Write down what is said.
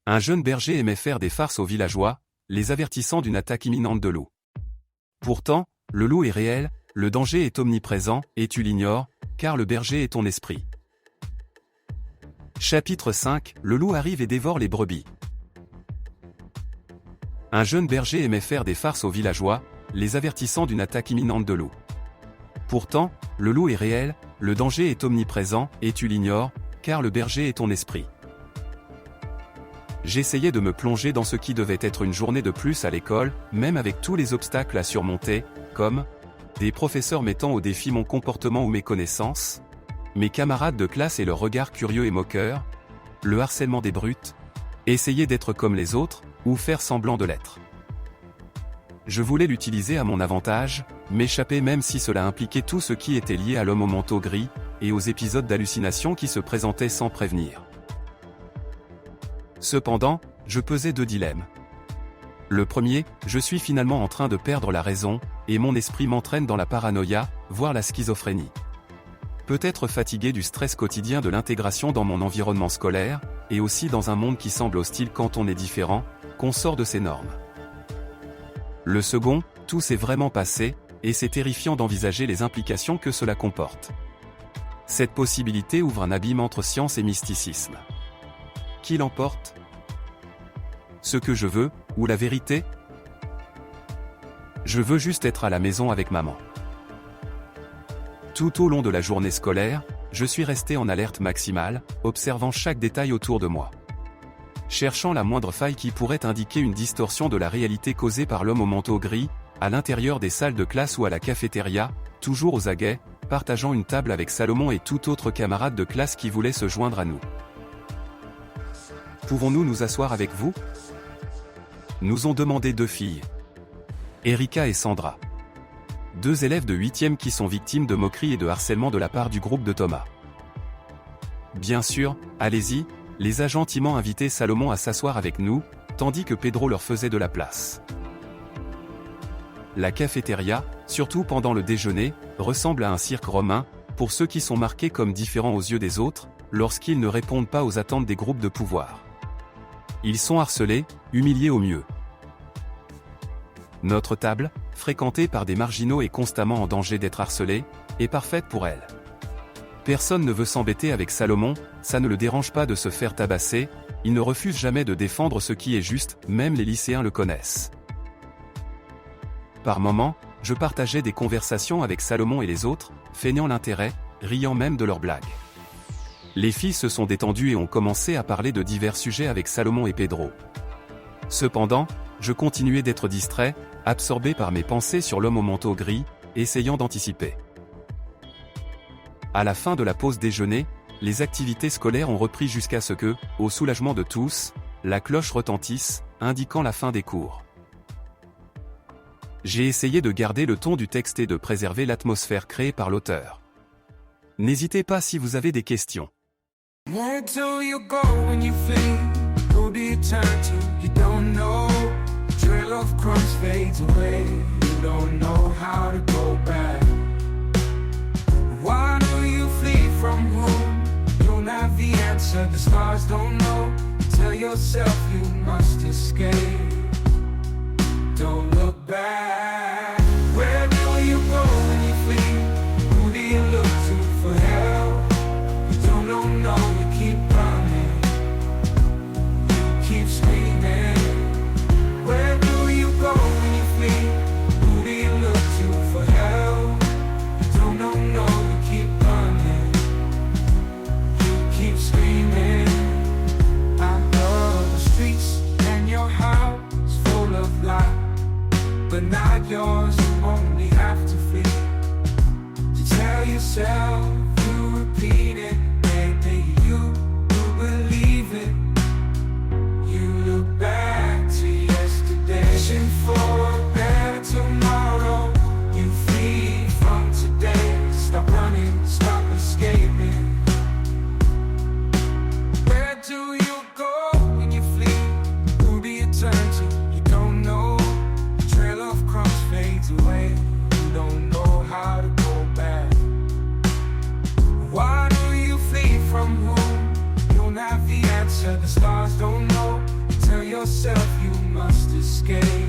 Un jeune berger aimait faire des farces aux villageois, les avertissant d'une attaque imminente de loup. Pourtant, le loup est réel, le danger est omniprésent, et tu l'ignores, car le berger est ton esprit. Chapitre 5, le loup arrive et dévore les brebis. Un jeune berger aimait faire des farces aux villageois, les avertissant d'une attaque imminente de loup. Pourtant, le loup est réel, le danger est omniprésent, et tu l'ignores, car le berger est ton esprit. J'essayais de me plonger dans ce qui devait être une journée de plus à l'école, même avec tous les obstacles à surmonter, comme des professeurs mettant au défi mon comportement ou mes connaissances, mes camarades de classe et leur regard curieux et moqueur, le harcèlement des brutes, essayer d'être comme les autres, ou faire semblant de l'être. Je voulais l'utiliser à mon avantage, m'échapper même si cela impliquait tout ce qui était lié à l'homme au manteau gris, et aux épisodes d'hallucination qui se présentaient sans prévenir. Cependant, je pesais deux dilemmes. Le premier, je suis finalement en train de perdre la raison, et mon esprit m'entraîne dans la paranoïa, voire la schizophrénie. Peut-être fatigué du stress quotidien de l'intégration dans mon environnement scolaire, et aussi dans un monde qui semble hostile quand on est différent, qu'on sort de ses normes. Le second, tout s'est vraiment passé, et c'est terrifiant d'envisager les implications que cela comporte. Cette possibilité ouvre un abîme entre science et mysticisme. Qui l'emporte ? Ce que je veux, ou la vérité ? Je veux juste être à la maison avec maman. Tout au long de la journée scolaire, je suis resté en alerte maximale, observant chaque détail autour de moi. Cherchant la moindre faille qui pourrait indiquer une distorsion de la réalité causée par l'homme au manteau gris, à l'intérieur des salles de classe ou à la cafétéria, toujours aux aguets, partageant une table avec Salomon et tout autre camarade de classe qui voulait se joindre à nous. Pouvons-nous nous asseoir avec vous ? Nous ont demandé deux filles. Erika et Sandra. Deux élèves de 8e qui sont victimes de moqueries et de harcèlement de la part du groupe de Thomas. Bien sûr, allez-y, les a gentiment invité Salomon à s'asseoir avec nous, tandis que Pedro leur faisait de la place. La cafétéria, surtout pendant le déjeuner, ressemble à un cirque romain, pour ceux qui sont marqués comme différents aux yeux des autres, lorsqu'ils ne répondent pas aux attentes des groupes de pouvoir. Ils sont harcelés, humiliés au mieux. Notre table, fréquentée par des marginaux et constamment en danger d'être harcelée, est parfaite pour elle. Personne ne veut s'embêter avec Salomon, ça ne le dérange pas de se faire tabasser, il ne refuse jamais de défendre ce qui est juste, même les lycéens le connaissent. Par moments, je partageais des conversations avec Salomon et les autres, feignant l'intérêt, riant même de leurs blagues. Les filles se sont détendues et ont commencé à parler de divers sujets avec Salomon et Pedro. Cependant, je continuais d'être distrait, absorbé par mes pensées sur l'homme au manteau gris, essayant d'anticiper. À la fin de la pause déjeuner, les activités scolaires ont repris jusqu'à ce que, au soulagement de tous, la cloche retentisse, indiquant la fin des cours. J'ai essayé de garder le ton du texte et de préserver l'atmosphère créée par l'auteur. N'hésitez pas si vous avez des questions. Where do you go when you flee? Who do you turn to? You don't know. The trail of crumbs fades away. You don't know how to go back. Why do you flee from whom? You don't have the answer. The stars don't know. Tell yourself you must escape. Don't look back. Where do you go when you flee? Who do you look to for help? You don't know, no, you keep running. You keep screaming. Where do you go when you flee? Who do you look to for help? You don't know, no, you keep running. You keep screaming. I know the streets and your house full of light, but not yours, you only have to flee. To tell yourself, you repeat it, maybe you believe it. You look back to yesterday, wishing for a better tomorrow. You flee from today, stop running, stop escaping. Where do you go when you flee? Who do you turn to? You don't know. Trail of crumbs fades away. You don't know how to go back. Why do you flee from whom? You don't have the answer. The stars don't know. Tell yourself you must escape.